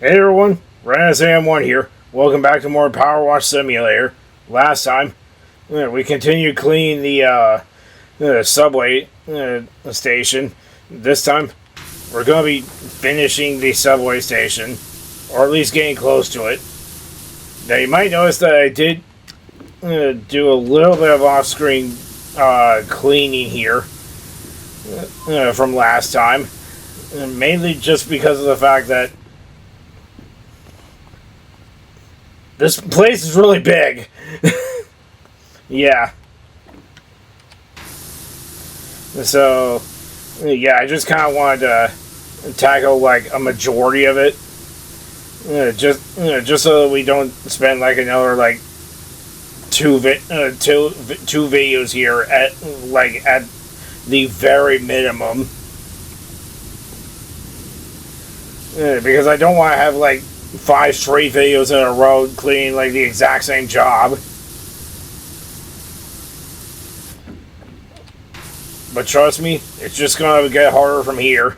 Hey everyone, Sam1 here. Welcome back to more Powerwash Simulator. Last time, we continued cleaning the subway station. This time, we're going to be finishing the subway station, or at least getting close to it. Now you might notice that I did do a little bit of off-screen cleaning here from last time. Mainly just because of the fact that this place is really big. Yeah. So, yeah, I just kind of wanted to tackle like a majority of it. Just so that we don't spend like another like two videos here at the very minimum. Because I don't want to have like 5 straight videos in a row cleaning like the exact same job. But trust me, it's just gonna get harder from here.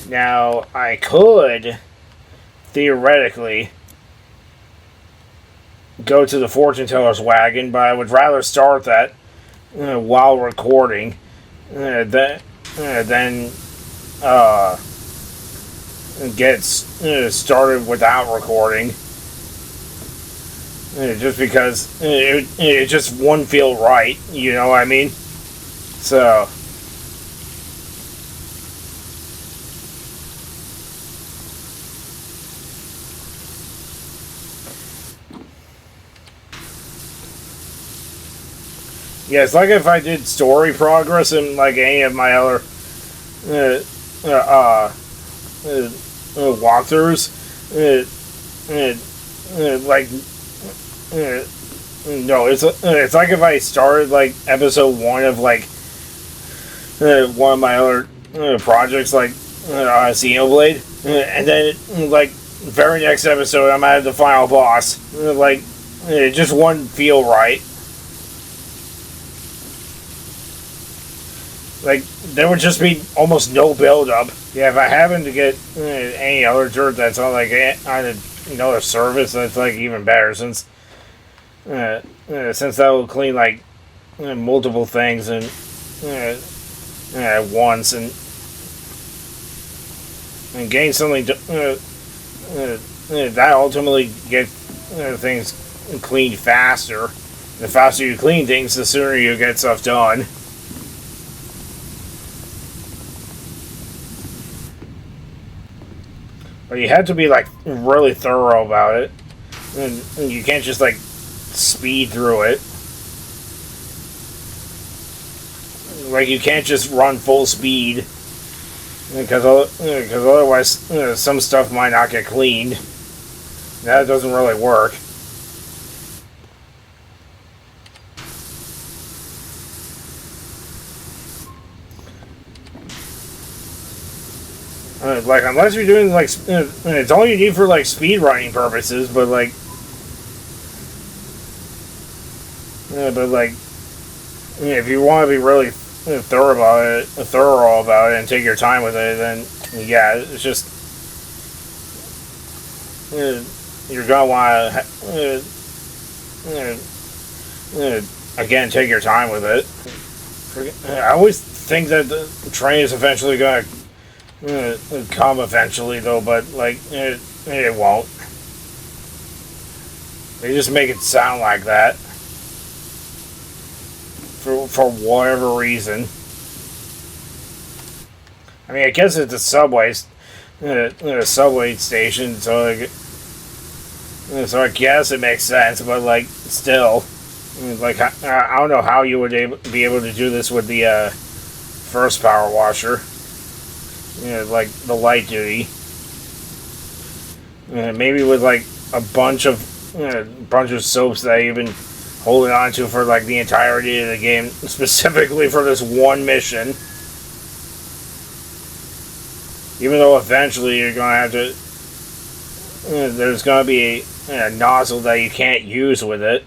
Now, I could theoretically go to the fortune teller's wagon, but I would rather start that while recording than get started without recording. Just because it just wouldn't feel right, you know what I mean? So. Yeah, it's like if I did story progress in like any of my other walkthroughs. No, it's like if I started like episode 1 of like one of my other projects, like Xenoblade, and then like very next episode I'm at the final boss. Like it just wouldn't feel right. Like, there would just be almost no build-up. Yeah, if I happen to get any other dirt that's on, like, on another service, that's, like, even better, since that will clean, like, multiple things and at once, and getting something that ultimately gets things cleaned faster. The faster you clean things, the sooner you get stuff done. But you have to be like really thorough about it, and you can't just like speed through it. Like you can't just run full speed, because otherwise some stuff might not get cleaned. That doesn't really work. Like, unless you're doing, like, it's all you need for, like, speed running purposes, but, like, if you want to be really thorough about it and take your time with it, then, yeah, it's just, you're gonna want to, again, take your time with it. I always think that the train is eventually gonna come eventually, though, but like it won't. They just make it sound like that for whatever reason. I mean, I guess it's a subway station, so I guess it makes sense. But like, still, like I don't know how you would be able to do this with the first power washer. Like the light duty. Maybe with like a bunch of soaps that you've been holding on to for like the entirety of the game, specifically for this one mission. Even though eventually you're gonna have to there's going to be a nozzle that you can't use with it.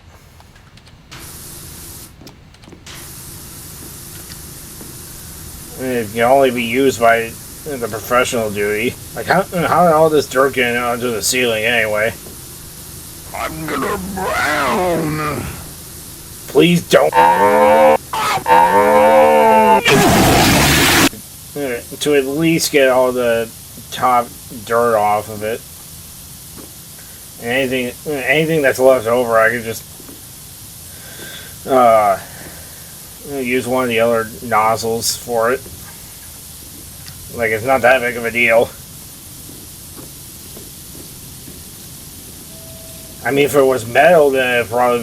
It can only be used by the professional duty. Like, how did all this dirt get onto the ceiling anyway? I'm gonna drown. Please don't. To at least get all the top dirt off of it. And anything that's left over, I could just use one of the other nozzles for it. Like, it's not that big of a deal. I mean, if it was metal, then it'd probably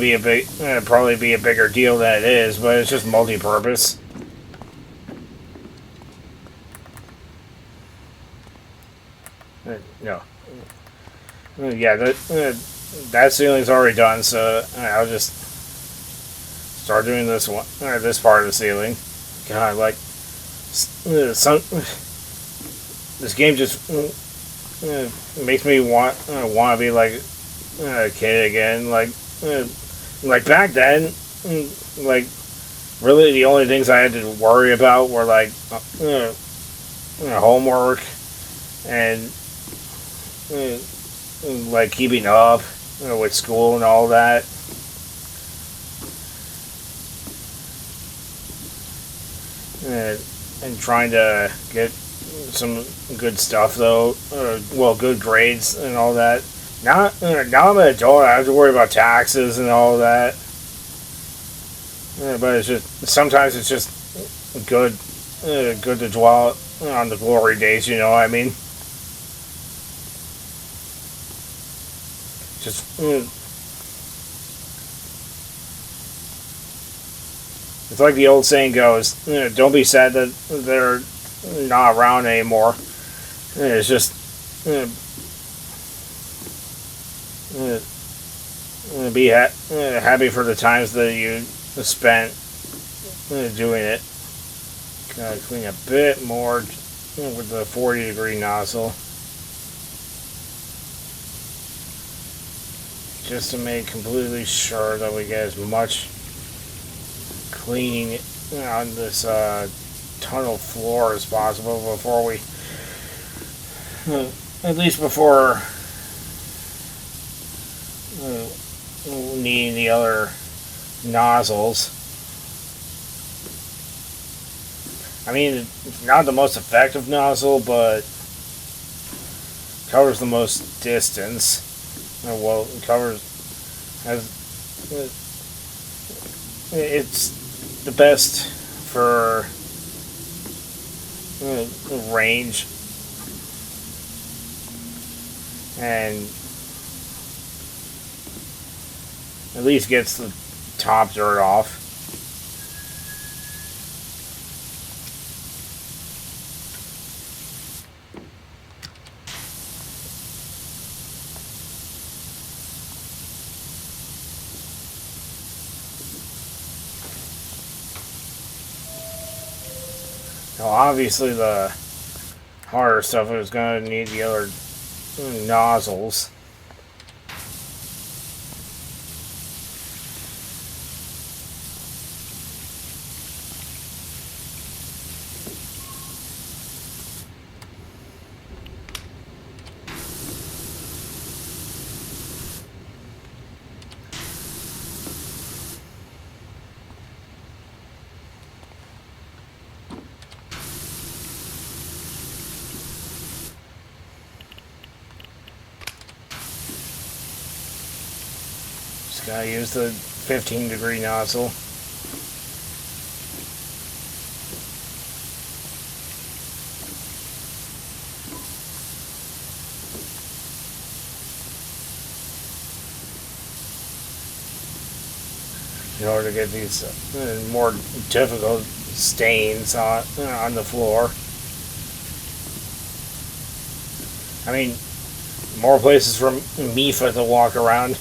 be a bigger deal than it is. But it's just multi-purpose. No. Yeah, that ceiling's already done, so I'll just start doing this one, or this part of the ceiling. God, like, this game just makes me want to be like a kid again. Like back then, like, really the only things I had to worry about were like homework and like keeping up with school and all that. And trying to get some good stuff though, well, good grades and all that. Now I'm an adult, I have to worry about taxes and all that. But it's just sometimes it's just good to dwell on the glory days. You know what I mean? Just it's like the old saying goes, don't be sad that they're not around anymore. It's just be happy for the times that you spent doing it. Gotta clean a bit more with the 40-degree nozzle, just to make completely sure that we get as much cleaning on this tunnel floor as possible before we, at least before needing the other nozzles. I mean, it's not the most effective nozzle, but covers the most distance. Well, it covers it's the best for range and at least gets the top dirt off. Now, obviously, the harder stuff is going to need the other nozzles. Just gotta use the 15-degree nozzle. In order to get these more difficult stains on the floor. I mean, more places for Mifa to walk around.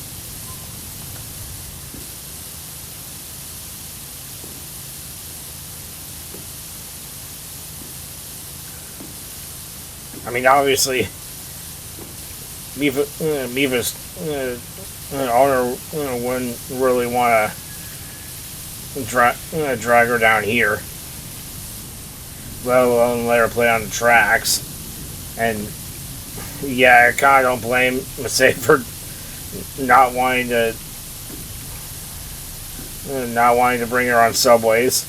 I mean, obviously, Miva's owner wouldn't really want to drag her down here, let alone let her play on the tracks. And yeah, I kind of don't blame Missy for not wanting to bring her on subways.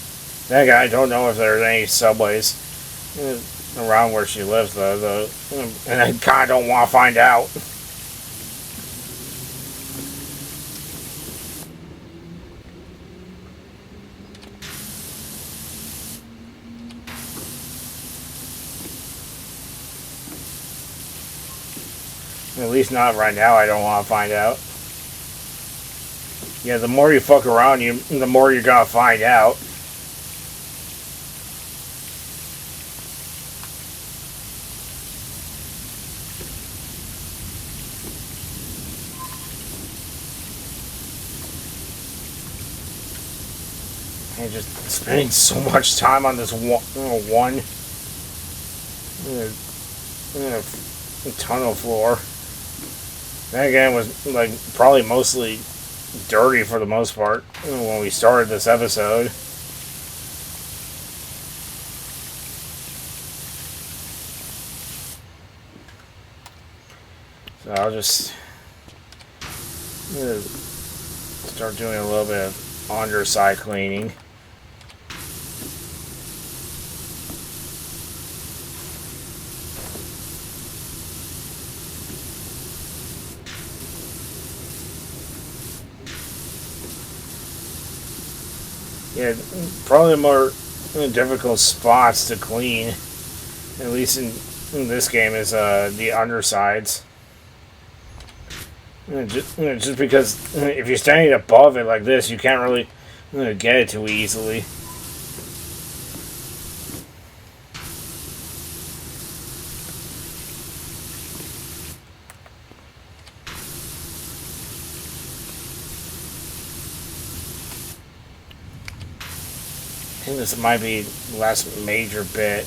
That guy, I don't know if there's any subways around where she lives, though, and I kind of don't want to find out. At least not right now. I don't want to find out. Yeah, the more you fuck around, the more you're gonna find out. And just spending so much time on this one tunnel floor. That again was like probably mostly dirty for the most part when we started this episode. So I'll just start doing a little bit of underside cleaning. Yeah, probably the more difficult spots to clean, at least in this game, is the undersides. Just because if you're standing above it like this, you can't really get it too easily. I think this might be the last major bit.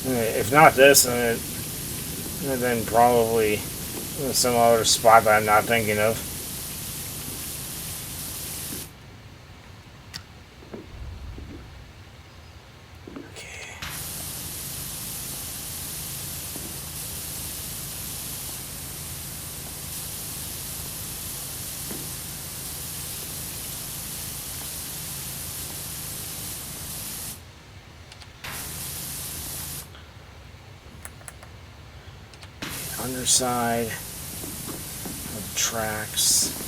If not this, then probably some other spot that I'm not thinking of. Okay. Underside of the tracks.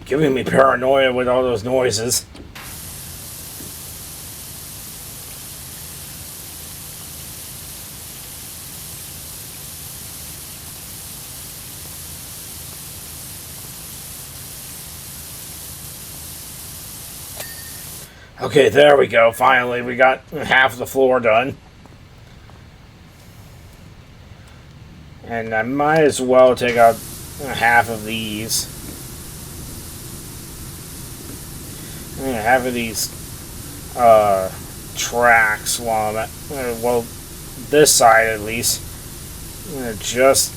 Giving me paranoia with all those noises. Okay, there we go. Finally, we got half the floor done. And I might as well take out half of these. Half of these tracks while I'm at, well, this side at least. Just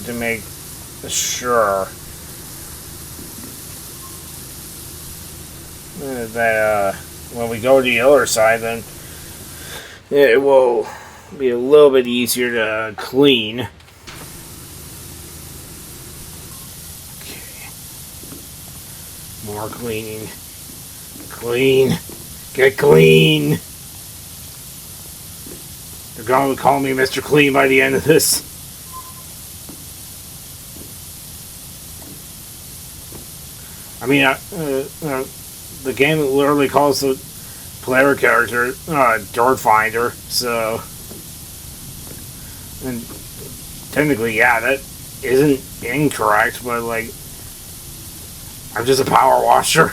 to make sure that when we go to the other side, then it will be a little bit easier to clean. Okay. More cleaning. Clean. Get clean. They're going to call me Mr. Clean by the end of this. I mean, the game literally calls the player character Dirt Finder, so, and technically, yeah, that isn't incorrect, but like, I'm just a power washer.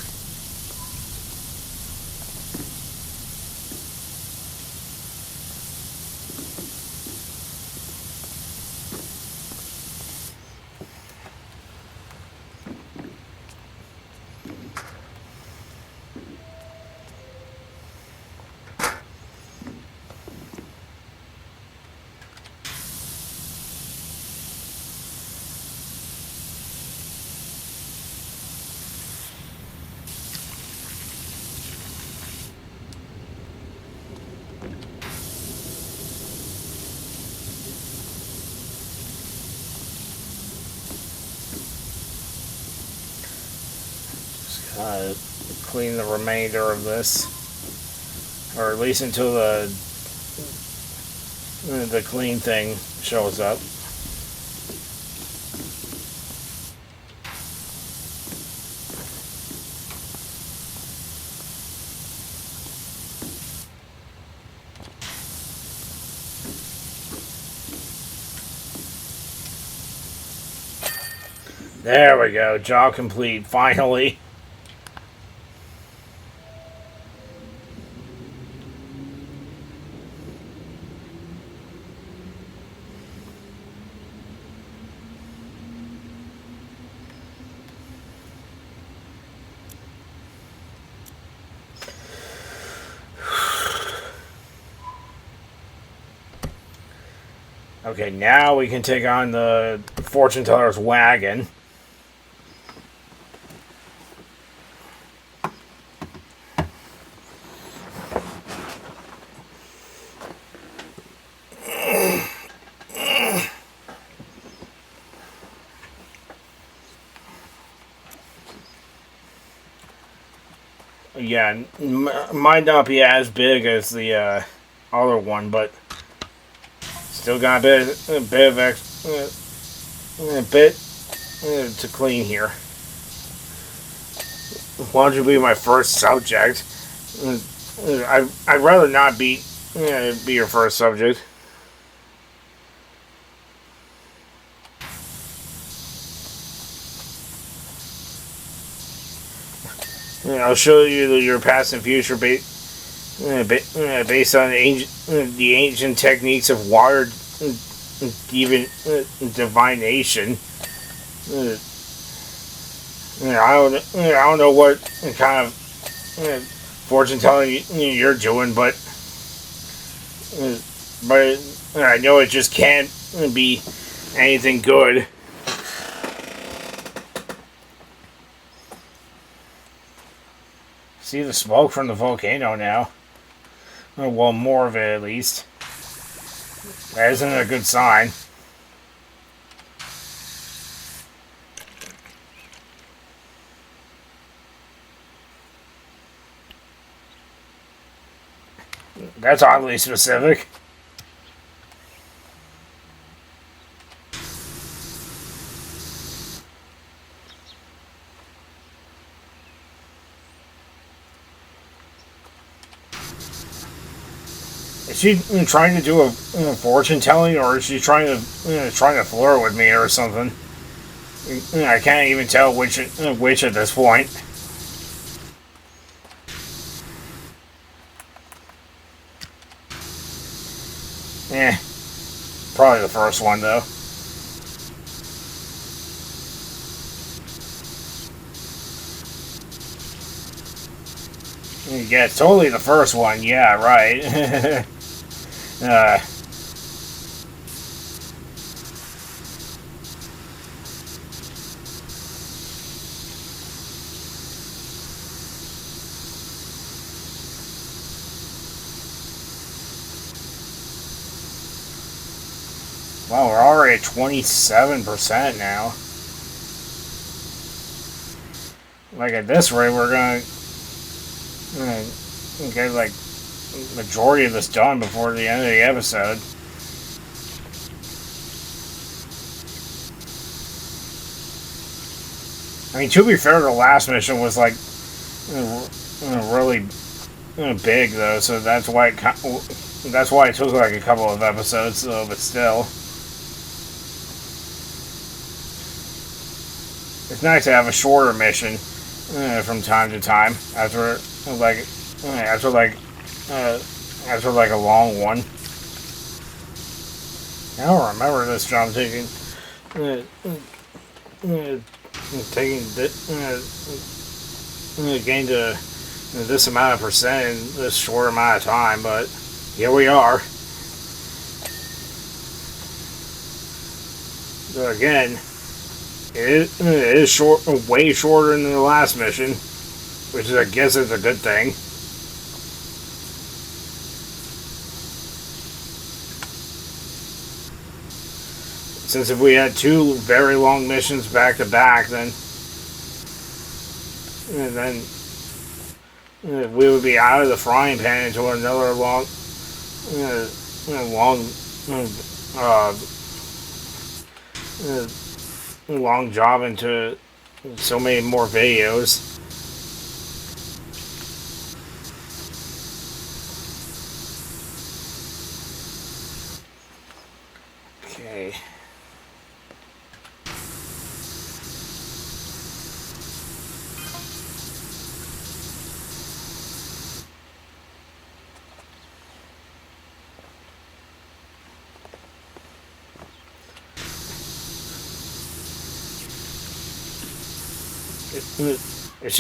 Clean the remainder of this, or at least until the clean thing shows up. There we go, job complete, finally. Okay, now we can take on the fortune teller's wagon. Yeah, might not be as big as the other one, but still got a bit to clean here. Why don't you be my first subject? I'd rather not be your first subject. I'll show you your past and future based on the ancient techniques of water divination. I don't know what kind of fortune telling you're doing, but I know it just can't be anything good. See the smoke from the volcano now. Well, more of it at least. That isn't a good sign. That's oddly specific. Is she trying to do a fortune telling, or is she trying to flirt with me or something? I can't even tell which at this point. Probably the first one though. Yeah, totally the first one. Yeah, right. Wow, we're already at 27% now. Like at this rate, we're gonna get like majority of this done before the end of the episode. I mean, to be fair, the last mission was like really big though, so that's why it took like a couple of episodes though, but still. it's nice to have a shorter mission from time to time like after like after like a long one. I don't remember this job taking gained this amount of percent in this short amount of time, but here we are. So again, it is short, way shorter than the last mission, which I guess is a good thing. Since if we had two very long missions back to back, then we would be out of the frying pan into another long job into so many more videos. Okay. Is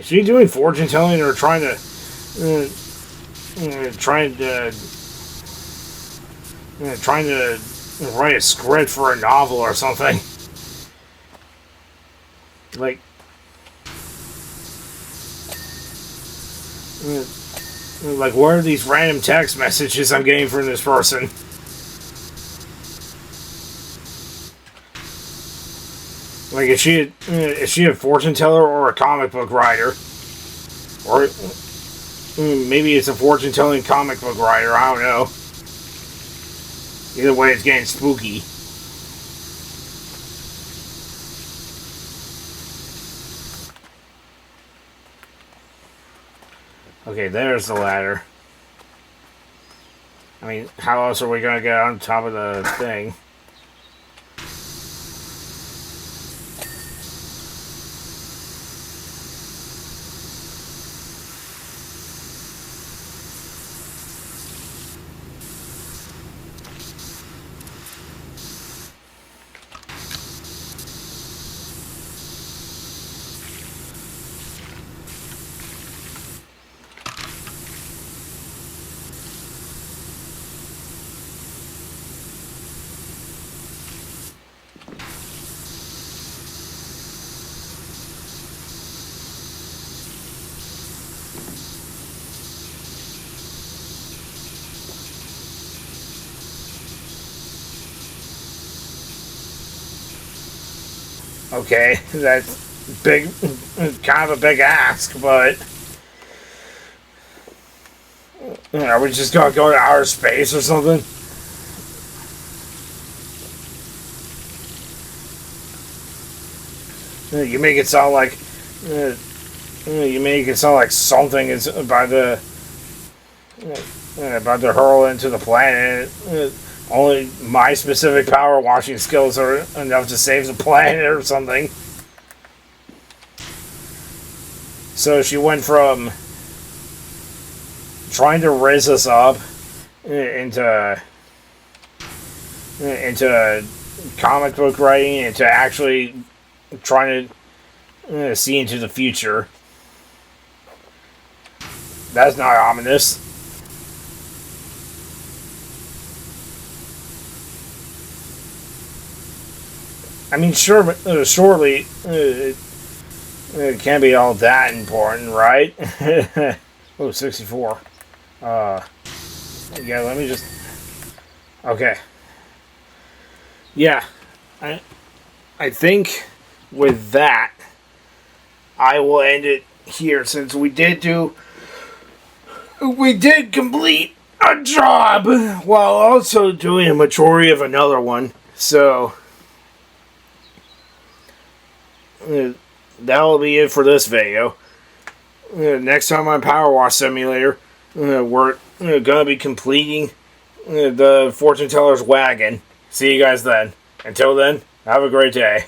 she doing fortune telling or trying to write a script for a novel or something? Like what are these random text messages I'm getting from this person? Like, is she a fortune teller or a comic book writer? Or maybe it's a fortune telling comic book writer, I don't know. Either way, it's getting spooky. Okay, there's the ladder. I mean, how else are we gonna get on top of the thing? Okay, that's big, kind of a big ask, but are we just gonna go to outer space or something? You make it sound like something is about to hurl into the planet. Only my specific power washing skills are enough to save the planet or something. So she went from trying to raise us up into comic book writing, into actually trying to see into the future. That's not ominous. I mean, sure, but surely it can't be all that important, right? Oh, 64. Yeah, let me just... Okay. Yeah. I think with that, I will end it here, since we did complete a job while also doing a majority of another one. So that'll be it for this video. Next time on Powerwash Simulator, we're gonna be completing the fortune teller's wagon. See you guys then. Until then, have a great day.